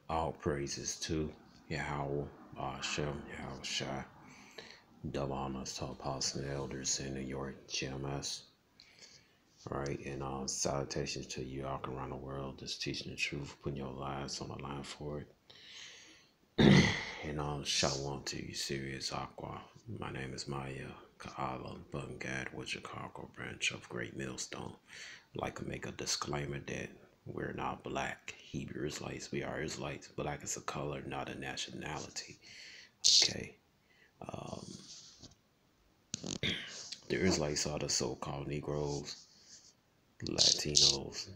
All praises to Yahweh, Hashem, Yahweh Shai. Double honors to apostles and elders in New York, GMS. Right, and salutations to you all around the world just teaching the truth, putting your lives on the line for it. And shalom to you, serious Aqua. My name is Maya Kaala Bungad with Chicago branch of Great Millstone. I'd like to make a disclaimer that we're not black Hebrew Israelites. We are Israelites. Black is a color, not a nationality. Okay. The Israelites are the so-called Negroes, Latinos,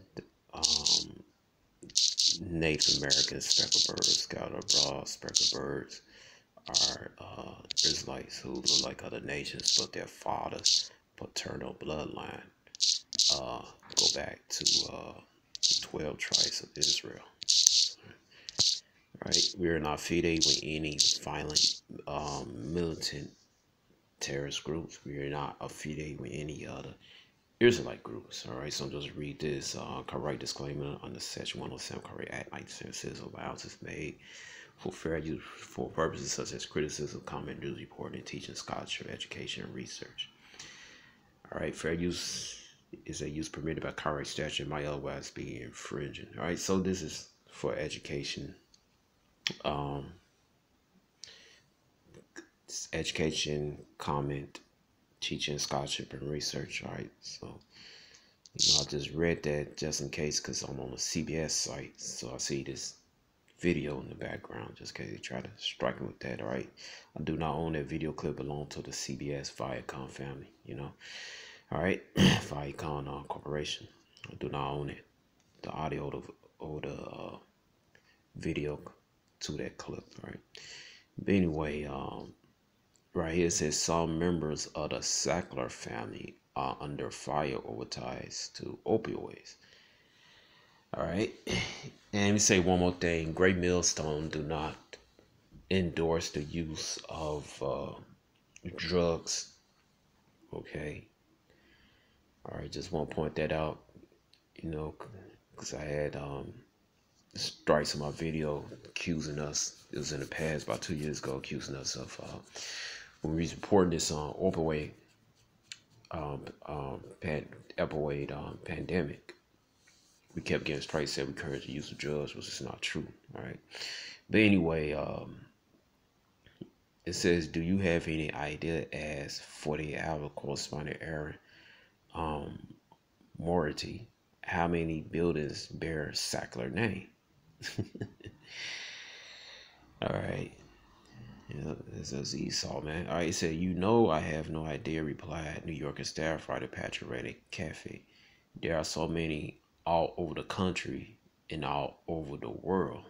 Native Americans, speckled birds, scattered abroad, speckled birds are Israelites who look like other nations, but their father's paternal bloodline go back to the 12 tribes of Israel. Right, we are not affiliated with any violent, militant terrorist groups. We are not affiliated with any other Israelite groups. All right, so I'm just read this correct disclaimer under Section 107 Correct Act 1976. Allowances made for fair use for purposes such as criticism, comment, news reporting, teaching, scholarship, education, and research. All right, fair use is a use permitted by correct statute and might otherwise be infringing. All right, so this is for education. Education, comment, teaching, scholarship, and research. All right, so I just read that just in case because I'm on a CBS site, so I see this video in the background just in case they try to strike me with that. All right, I do not own that video clip. Belong to the CBS Viacom family. All right, Viacom Corporation. I do not own it. The audio or the video to that clip. All right, but anyway, right here it says some members of the Sackler family are under fire over ties to opioids. All right, and let me say one more thing: Great Millstone do not endorse the use of drugs. Okay, all right, just want to point that out. Because I had strikes in my video accusing us. It was in the past, about 2 years ago, accusing us of when we was reporting this opioid pandemic. We kept getting strikes said we encourage the use of drugs, which is not true. All right, but anyway, it says, do you have any idea as 48-hour corresponding error Morty, how many buildings bear Sackler name? All right. This is Esau, man. All right, it said, I have no idea, replied New Yorker staff writer Patrick Reddick Cafe. There are so many all over the country and all over the world.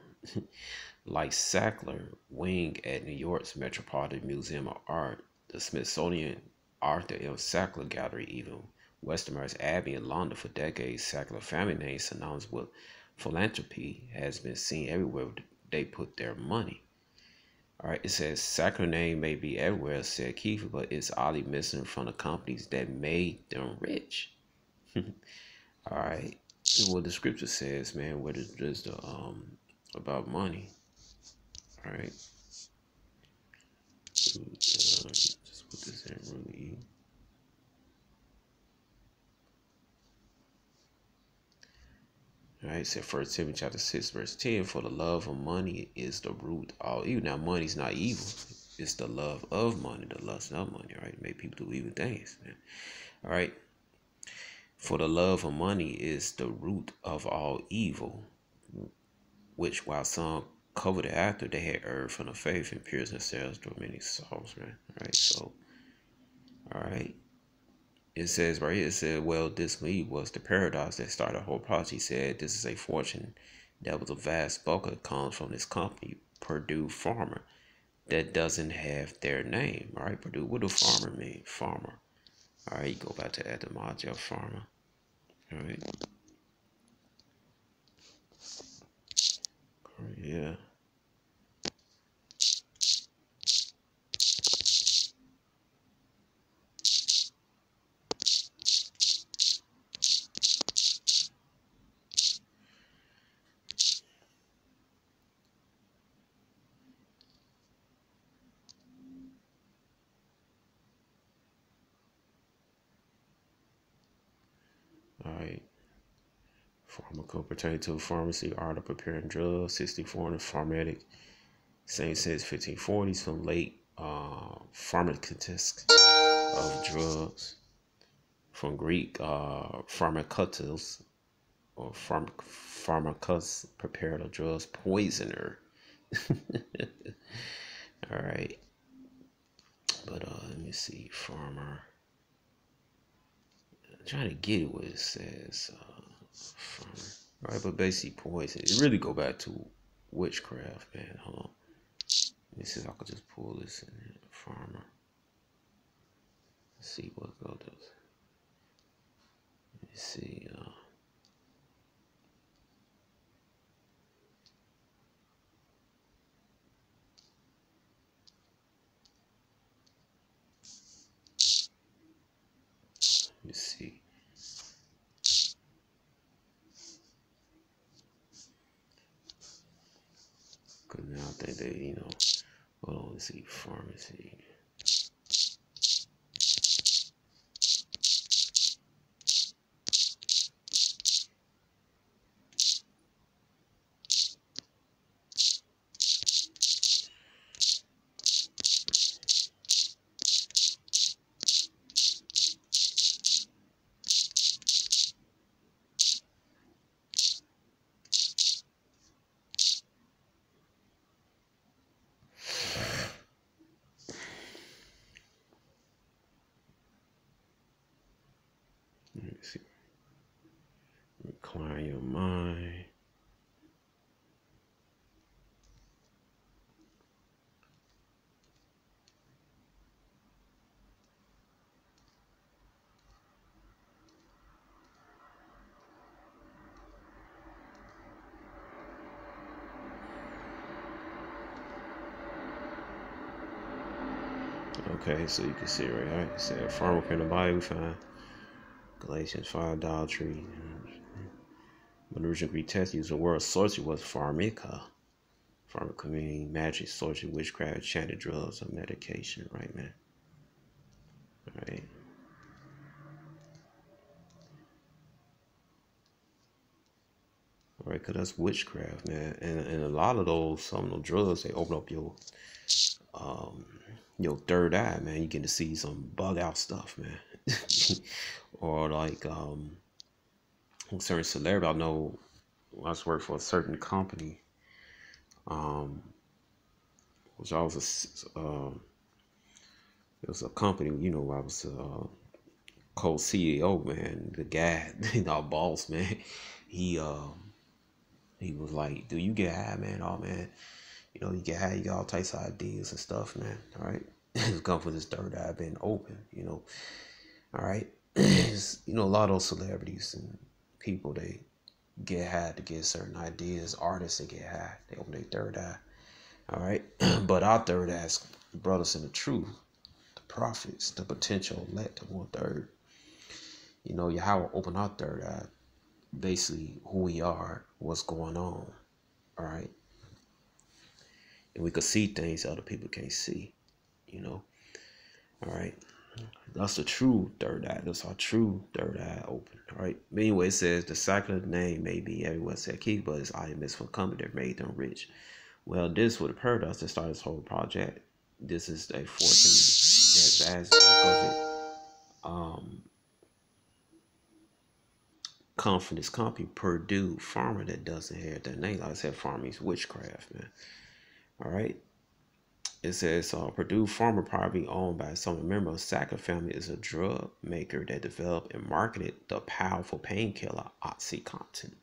Like Sackler wing at New York's Metropolitan Museum of Art, the Smithsonian Arthur M. Sackler Gallery, even Westminster Abbey in London for decades. Sackler family name synonymous with philanthropy has been seen everywhere they put their money. All right, it says Sackler name may be everywhere, said Kiefer, but it's oddly missing from the companies that made them rich. All right, what the scripture says, man, what is the about money? All right, just put this in really. All right, so 1 Timothy chapter 6, verse 10, for the love of money is the root of all evil. Now, money's not evil. It's the love of money, the lust of money, all right? Make people do evil things, man. All right. For the love of money is the root of all evil, which while some coveted after, they had erred from the faith and pierced themselves through many sorrows, man. All right, so, all right. It says right here, it said, well, this lead was the paradox that started the whole project. He said, this is a fortune that was a vast bulk that comes from this company, Purdue Farmer, that doesn't have their name. All right, Purdue, what do farmer mean? Farmer. All right, you go back to the etymology of farmer. All right. Yeah. Pharmaco pertaining to pharmacy, art of preparing drugs. 64 in the pharmatic. Same since 1540s from late pharmaceutics of drugs. From Greek pharmaketos or pharmacus, prepared of drugs, poisoner. All right. But let me see, farmer. I'm trying to get it what it says. Farmer. All right, but basically poison. It really go back to witchcraft, man. Hold on. Let me see if I could just pull this in here. Farmer. Let's see what goes. Let me see. Let me see. Cause now I think they, hold on. Let's see. Pharmacy. Let me see. Recline your mind. Okay, so you can see right here. It said farmer in the Bible, we find Galatians 5 idolatry. But the original Greek text used the word sorcery was pharmaca. Pharmaca meaning magic, sorcery, witchcraft, enchanted drugs, or medication, right, man? All right. All right, because that's witchcraft, man. And a lot of those, some of those drugs, they open up your third eye, man. You get to see some bug out stuff, man. Or like certain celebrity. I know I was working for a certain company, which I was it was a company, I was co-CEO, man. The guy, our boss, man, he was like, "Do you get high, man? Oh, man, you get high, you got all types of ideas and stuff, man. All right, it's come from this third eye being open, All right, a lot of those celebrities and people, they get high to get certain ideas. Artists, they get high, they open their third eye. All right, but our third eye brought us in the truth, the prophets, the potential elect of 1/3. Yahweh opened our third eye, basically who we are, what's going on. All right, and we could see things other people can't see. All right. That's the true third eye. That's our true third eye open. All right. But anyway, it says the Sackler name may be everyone said key, but it's items from company that made them rich. Well, this would have hurt us to start this whole project. This is a fortune that vast come from this company, Purdue Pharma, that doesn't have that name. Like I said, Pharma's witchcraft, man. All right. It says Purdue Pharma, probably owned by some member of Sackler family, is a drug maker that developed and marketed the powerful painkiller OxyContin.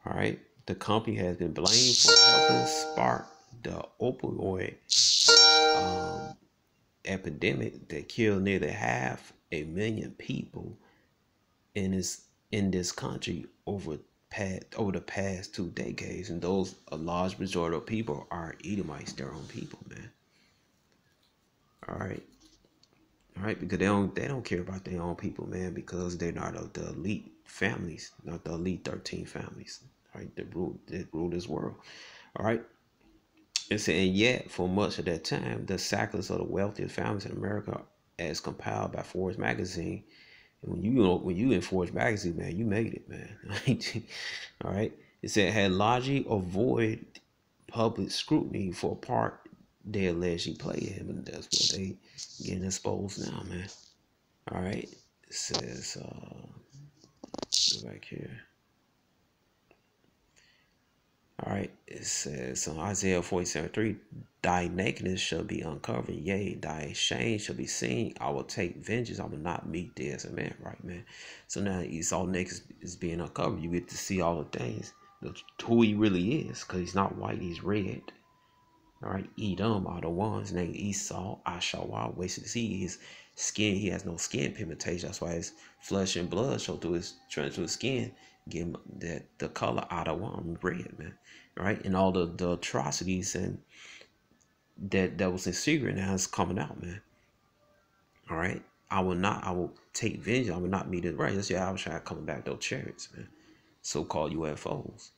All right. The company has been blamed for helping spark the opioid epidemic that killed nearly 500,000 people in this country over the past 2 decades, and those, a large majority of people are Edomites, their own people, man. All right, because they don't care about their own people, man, because they're not of the elite families, not the elite 13 families, right? That rule this world. All right. And yet, for much of that time, the Sacklers are the wealthiest families in America, as compiled by Forbes magazine. And when you enforce magazine, man, you made it, man. All right. It said had largely avoided public scrutiny for a part they allegedly played him, and that's what they getting exposed now, man. All right. It says go back here. All right, it says Isaiah 47:3, thy nakedness shall be uncovered, yea, thy shame shall be seen. I will take vengeance, I will not meet thee as a man, right, man? So now Esau naked is being uncovered. You get to see all the things, who he really is, because he's not white, he's red. All right, Edom are the ones named Esau, Ashawah, wasted to see his skin. He has no skin pigmentation. That's why his flesh and blood show through his skin, give him the color Adawam, red, man. Right, and all the atrocities and that was in secret now is coming out, man. All right, I will take vengeance. I will not meet it. Right, that's your Abishai coming back, those chariots, man. So-called UFOs,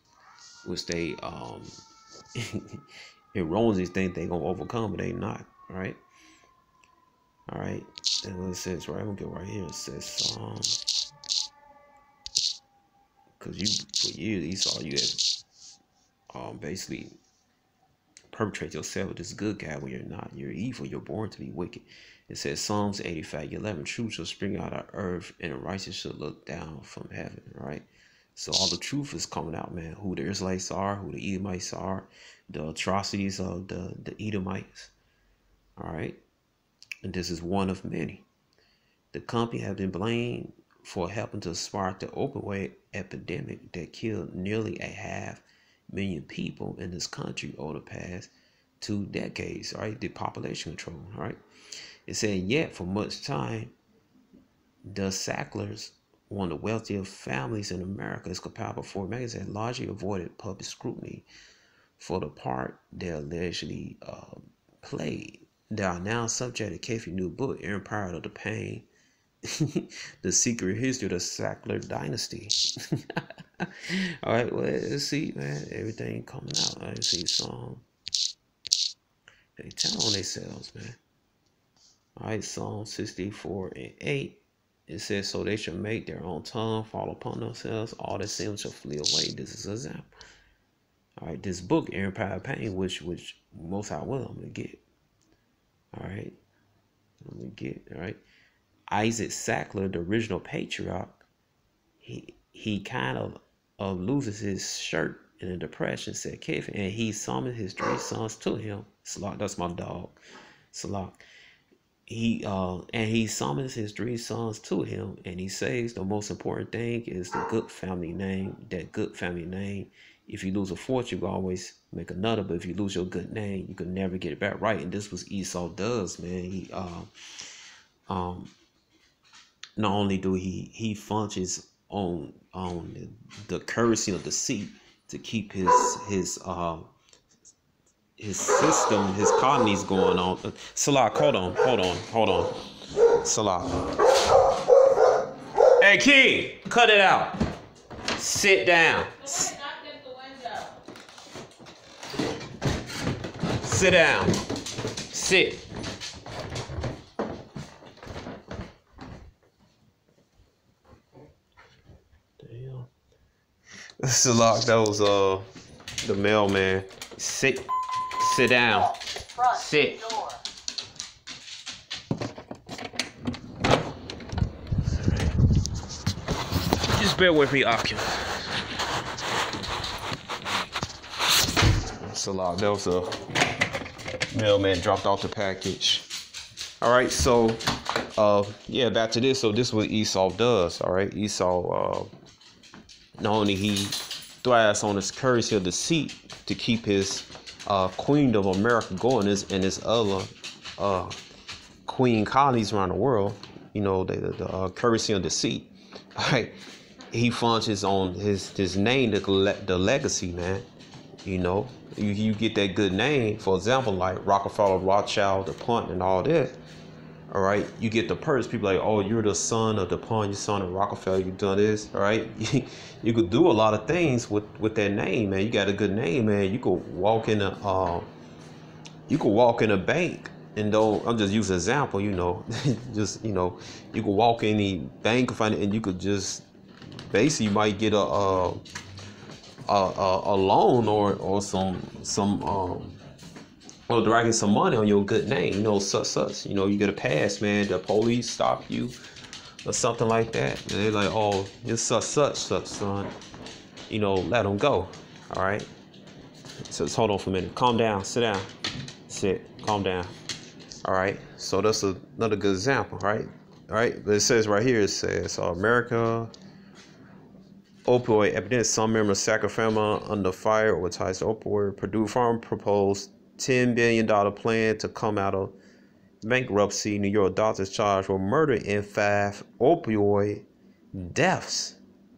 which they erroneously think they gonna overcome, but they not. Right. All right. And what it says, right? I'm gonna get right here. It says because you for years Esau, you have basically perpetrate yourself with this good guy when you're not. You're evil. You're born to be wicked. It says Psalms 85:11, truth shall spring out of earth, and the righteous shall look down from heaven. Right. So all the truth is coming out, man. Who the Israelites are, who the Edomites are, the atrocities of the Edomites. All right. And this is one of many. The company has been blamed for helping to spark the opioid epidemic that killed nearly 500,000 people in this country over the past 2 decades. All right. The population control. All right. It said, yet for much time, the Sacklers, one of the wealthiest families in America, is comparable for magazine, largely avoided public scrutiny for the part they allegedly played. They are now subject to Kefi's new book, Empire of the Pain, The Secret History of the Sackler Dynasty. All right, well, let's see, man. Everything coming out. Let's see some. They tell on themselves, man. All right, Psalm 64:8. It says, so they shall make their own tongue fall upon themselves. All their sins shall flee away. This is an example. All right, this book, Empire of Pain, which most I will, I'm going to get. All right. All right. Isaac Sackler, the original patriarch, he kind of loses his shirt in a depression, said Kefi, and he summoned his 3 sons to him. Salak, that's my dog. Salak. He summons his 3 sons to him, and he says the most important thing is the good family name. That good family name. If you lose a fortune, you can always make another, but if you lose your good name, you can never get it back. Right, and this was Esau does, man. He not only do he functions on the currency of deceit to keep his system, his colonies going on. Salak, hold on. Salak. Hey, King, cut it out. Sit down. Sit down. Sit. Damn. Salak, that was the mailman. Sit down. Sit. Just bear with me, Akim. Salak, that was a mailman dropped off the package. All right, so yeah, back to this. So this is what Esau does. All right, Esau not only he thrives on his currency of deceit to keep his queendom of America going, and his other queen colonies around the world, you know, the currency of deceit. All right, he functions on his name, the legacy, man. You know, you get that good name, for example, like Rockefeller, Rothschild, DuPont, and all that. All right, you get the purse. People like, oh, you're the son of DuPont, you're son of Rockefeller, you done this. All right, you could do a lot of things with that name, man. You got a good name, man. You could walk in a bank And though I'm just using an example, just you could walk in the bank and you could just basically you might get a loan or some or dragging some money on your good name, such. You get a pass, man. The police stop you or something like that. And they're like, oh, it's such, son. Let them go. All right. So just hold on for a minute. Calm down. Sit down. Sit. Calm down. All right. So that's another good example, right? All right. But it says right here, it says America opioid epidemic. Some members of Sackler family under fire or ties to opioid. Purdue Pharma proposed $10 billion plan to come out of bankruptcy. New York doctors charged with murder and 5 opioid deaths.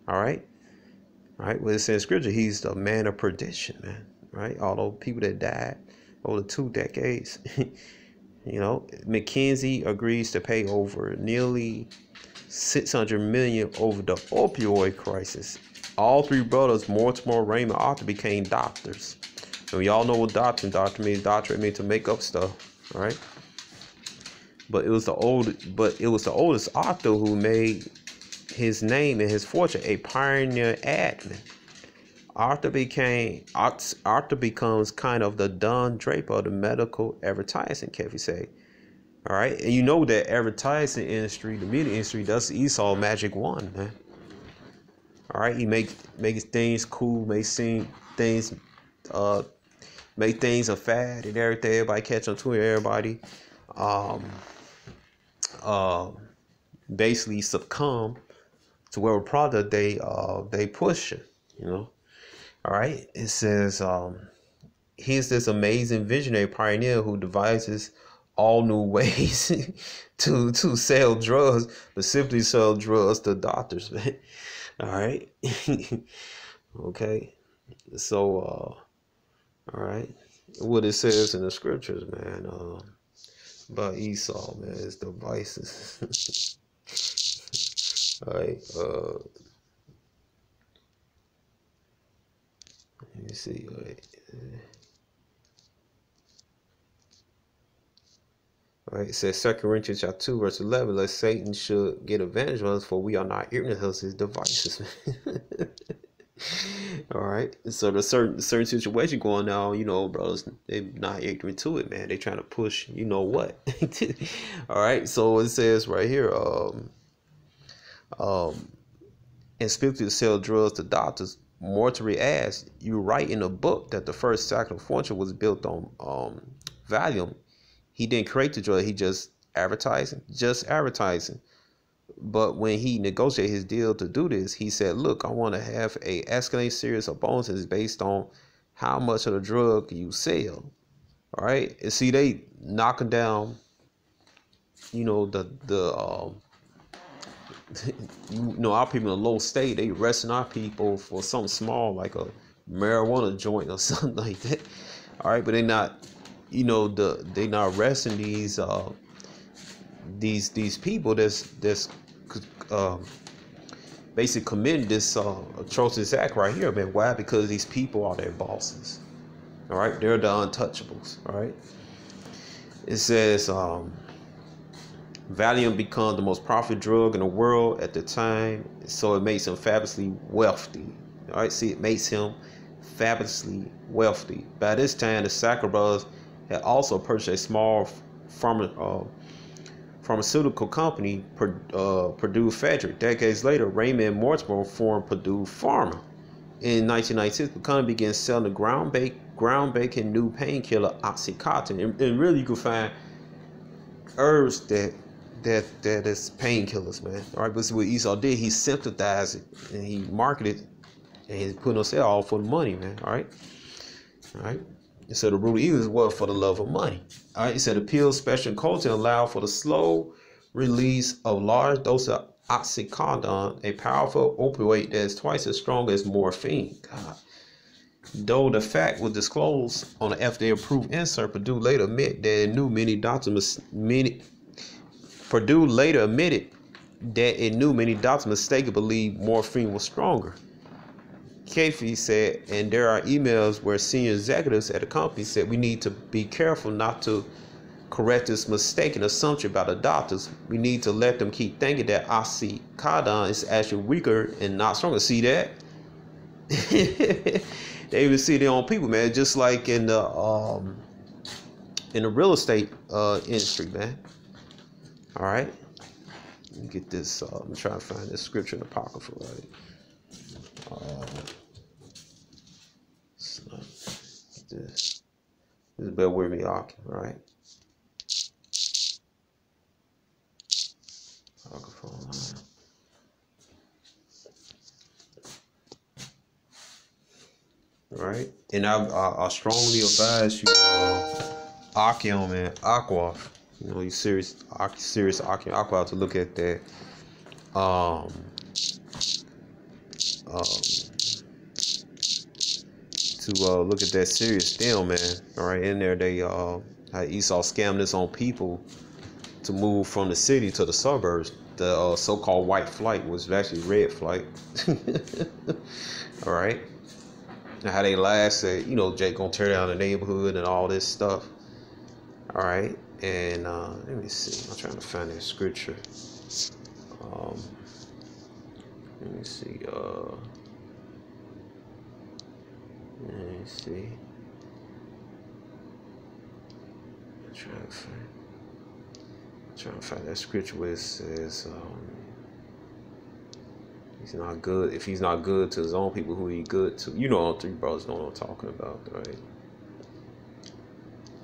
All right. Well, it says in scripture, he's the man of perdition, man. Right. All those people that died over 2 decades. McKinsey agrees to pay over nearly $600 million over the opioid crisis. All 3 brothers, Mortimer, Raymond, Arthur, became doctors. And we all know what doctor means. Doctor means to make up stuff, right? But it was the oldest Arthur who made his name and his fortune a pioneer admin. Arthur becomes kind of the Don Draper of the medical advertising, Kevin say. All right, and you know that advertising industry, the media industry, that's Esau magic wand, man. All right, he makes things cool, makes things make things a fad and everything. Everybody catch on to it. Everybody, basically succumb to whatever product they push it. All right. It says he's this amazing visionary pioneer who devises all new ways to sell drugs, but simply sell drugs to doctors, man. All right. Okay. So, all right. What it says in the scriptures, man, about Esau, man, his devices. All right. Let me see. All right. All right, it says 2 Corinthians chapter 2, verse 11, lest Satan should get advantage of us, for we are not ignorant of his devices. All right, so the certain situation going on, brothers, they not ignorant to it, man. They trying to push, what. All right, so it says right here, and specifically to sell drugs to doctors. Mortuary adds, you write in a book that the first Sackler fortune was built on Valium. He didn't create the drug, he just advertising. But when he negotiated his deal to do this, he said, look, I want to have a escalating series of bonuses based on how much of the drug you sell. All right. And see, they knocking down, our people in a low state, they arresting our people for something small like a marijuana joint or something like that. All right, but they not, they not arresting these people that's basically committing this atrocious act right here, man. Why? Because these people are their bosses. All right, they're the untouchables. All right. It says Valium became the most profitable drug in the world at the time, so it makes him fabulously wealthy. All right, see, it makes him fabulously wealthy. By this time, the Sackler brothers had also purchased a small pharmaceutical company, Purdue Frederick. Decades later, Raymond and Mortimer formed Purdue Pharma. In 1996, the company began selling the groundbreaking new painkiller Oxycontin. And really, you can find herbs that is painkillers, man. All right, but see what Esau did, he synthesized it and he marketed it and he's putting on sale all for the money, man. All right. And so the root of evil is what? For the love of money. All right. He said the pill special coating allowed for the slow release of large doses of Oxycontin, a powerful opioid that is twice as strong as morphine. God. Though the fact was disclosed on an FDA-approved insert, Purdue later admitted that it knew many doctors mistakenly believed morphine was stronger. Kaffe said, and there are emails where senior executives at the company said we need to be careful not to correct this mistaken assumption by the doctors. We need to let them keep thinking that oxycodone is actually weaker and not stronger. See that? They even see their own people, man. Just like in the real estate industry, man. All right. Let me get this. I'm trying to find this scripture in the Apocrypha, right? So, this bear with me, all right? Apocrypha online. Right, and I strongly advise you, Akium and Aqua. You know, you serious Akium Aqua to look at that. Look at that serious deal, man. All right, in there they how Esau scammed this on people to move from the city to the suburbs. The so-called white flight was actually red flight. All right. How they laugh, said, you know, Jake gonna tear down the neighborhood and all this stuff. All right, and let me see. I'm trying to find that scripture. Let me see. I'm trying to find that scripture where it says, he's not good. If he's not good to his own people, who he good to? You know, all three brothers know what I'm talking about, right?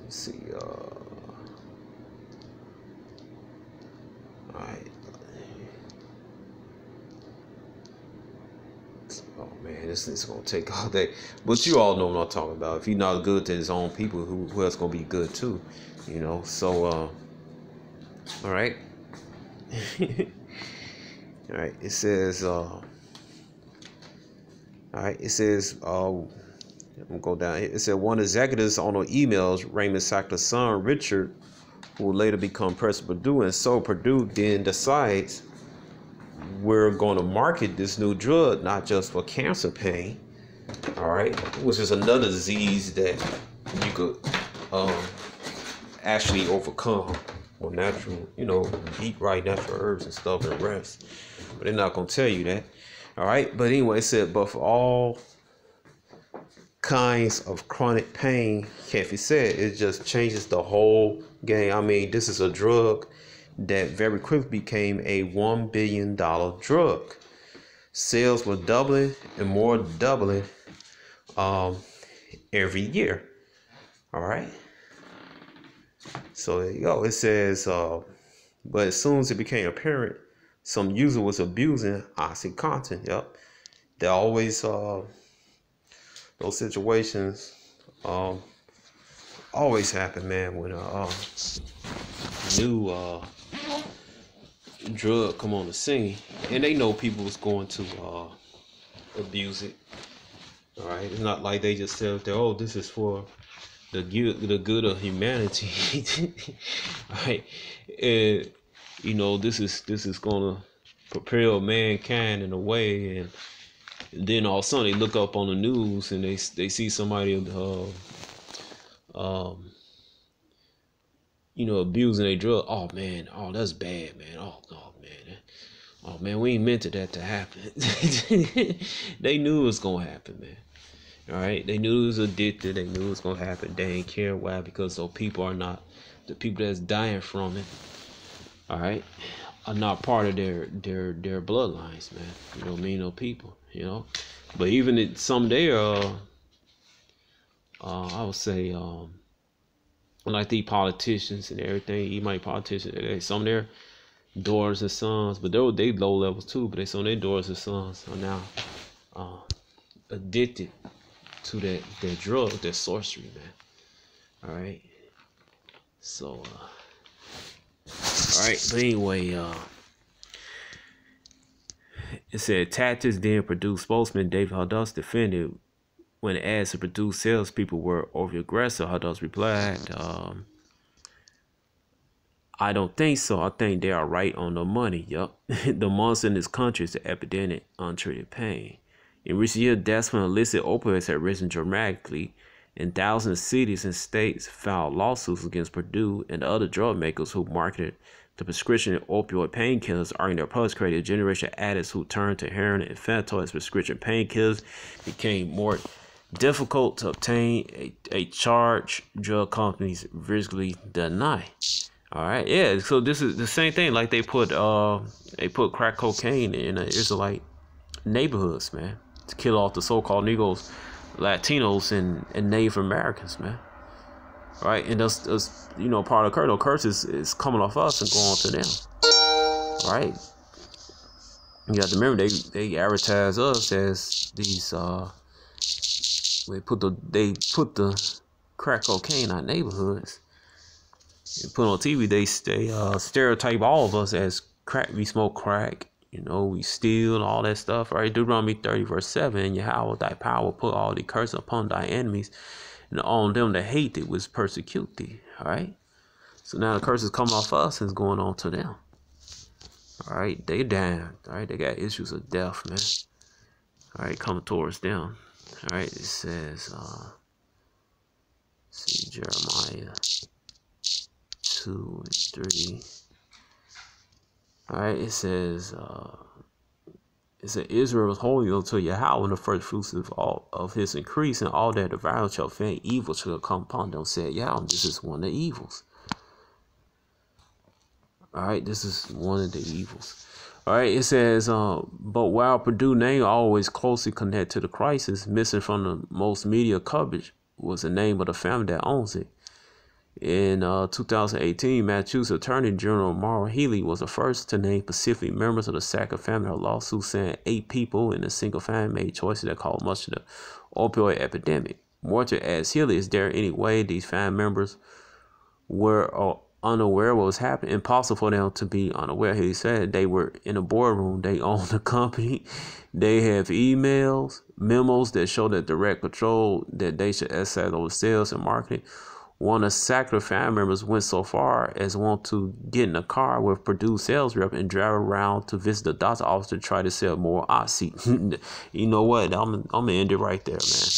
Let's see. All right. Oh man, this is gonna take all day. But you all know what I'm talking about. If he's not good to his own people, who else gonna be good too? You know. So, all right. All right, it says, all right, it says, I'm gonna go down. It said one executives on the emails, Raymond Sackler's son, Richard, who will later become President Purdue, and so Purdue then decides we're going to market this new drug, not just for cancer pain, all right, which is another disease that you could actually overcome or natural, you know, eat right natural herbs and stuff and rest. But they're not gonna tell you that. All right. But anyway, it said, but for all kinds of chronic pain, Kathy said, it just changes the whole game. I mean, this is a drug that very quickly became a $1 billion drug. Sales were doubling and more doubling every year. All right. So there you go. It says, but as soon as it became apparent some user was abusing OxyContin, yep, there always those situations always happen, man, when a new drug come on the scene, and they know people was going to abuse it. All right, it's not like they just said, "Oh, this is for the good of humanity." All right, and you know, this is gonna propel mankind in a way, and then all of a sudden they look up on the news and they see somebody you know, abusing a drug. Oh man, oh that's bad, man. Oh man, oh man, we ain't meant that to happen. They knew it was gonna happen, man. All right, they knew it was addicted. They knew it was gonna happen. They ain't care why, because those people are not the people that's dying from it. All right, are not part of their bloodlines, man. You know what I mean? No people, you know. But even in some there, I would say, like the politicians and everything, even like politicians, some of their daughters and sons, but they low levels too. But some of their daughters and sons are now addicted to that drug, that sorcery, man. All right. So, all right. But anyway, it said tactics then produced spokesman David Hudus defended when asked to produce salespeople were over aggressive. Hudus replied, I don't think so. I think they are right on the money. Yup. The monster in this country is the epidemic untreated pain. In recent years, deaths from illicit opioids have risen dramatically, and thousands of cities and states filed lawsuits against Purdue and other drug makers who marketed the prescription opioid painkillers, arguing their products created a generation of addicts who turned to heroin and fentanyl as prescription painkillers became more difficult to obtain. A charge drug companies rigorously deny. All right, yeah. So this is the same thing. Like they put crack cocaine in the Israelite neighborhoods, man, to kill off the so-called Negroes, Latinos, and Native Americans, man. Right, and that's part of the curse is coming off us and going on to them. Right, you have to remember they advertise us as these they put the crack cocaine in our neighborhoods. And put on TV, they stereotype all of us as crack. We smoke crack, we steal and all that stuff. Right, Deuteronomy 30 verse 7, Yahweh thy power put all the curse upon thy enemies, and on them that hate thee was persecute thee. All right. So now the curse is coming off us and it's going on to them. All right. They down. All right. They got issues of death, man. All right. Coming towards them. All right. It says, see Jeremiah 2 and 3. All right. It says, Israel was holy unto Yahweh in the first fruits of his increase, and all that devour shall faint, evil shall come upon them, said Yahweh. This is one of the evils. All right, this is one of the evils. All right, it says, but while Purdue name always closely connected to the crisis, missing from the most media coverage was the name of the family that owns it. In 2018, Massachusetts Attorney General Maura Healey was the first to name specific members of the Sackler family in a lawsuit, saying 8 people in a single family made choices that caused much of the opioid epidemic. Morton asked Healey, is there any way these family members were unaware of what was happening? Impossible for them to be unaware. He said they were in a boardroom. They own the company. They have emails, memos that show that direct control that they should exercise over sales and marketing. One of Sackler family members went so far as want to get in a car with Purdue sales rep and drive around to visit the doctor's office to try to sell more Oxy. You know what? I'm gonna end it right there, man.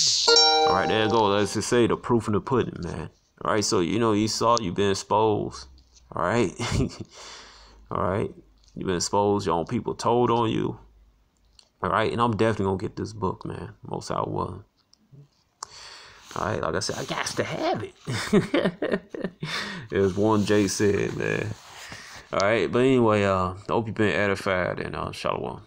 All right, there it goes. Let's just say the proof in the pudding, man. All right, so you saw you've been exposed. All right, all right, you've been exposed. Your own people told on you. All right, and I'm definitely gonna get this book, man. Most I will. All right, like I said, I got to have it. As one Jay said, man. All right, but anyway, I hope you've been edified, and shalom.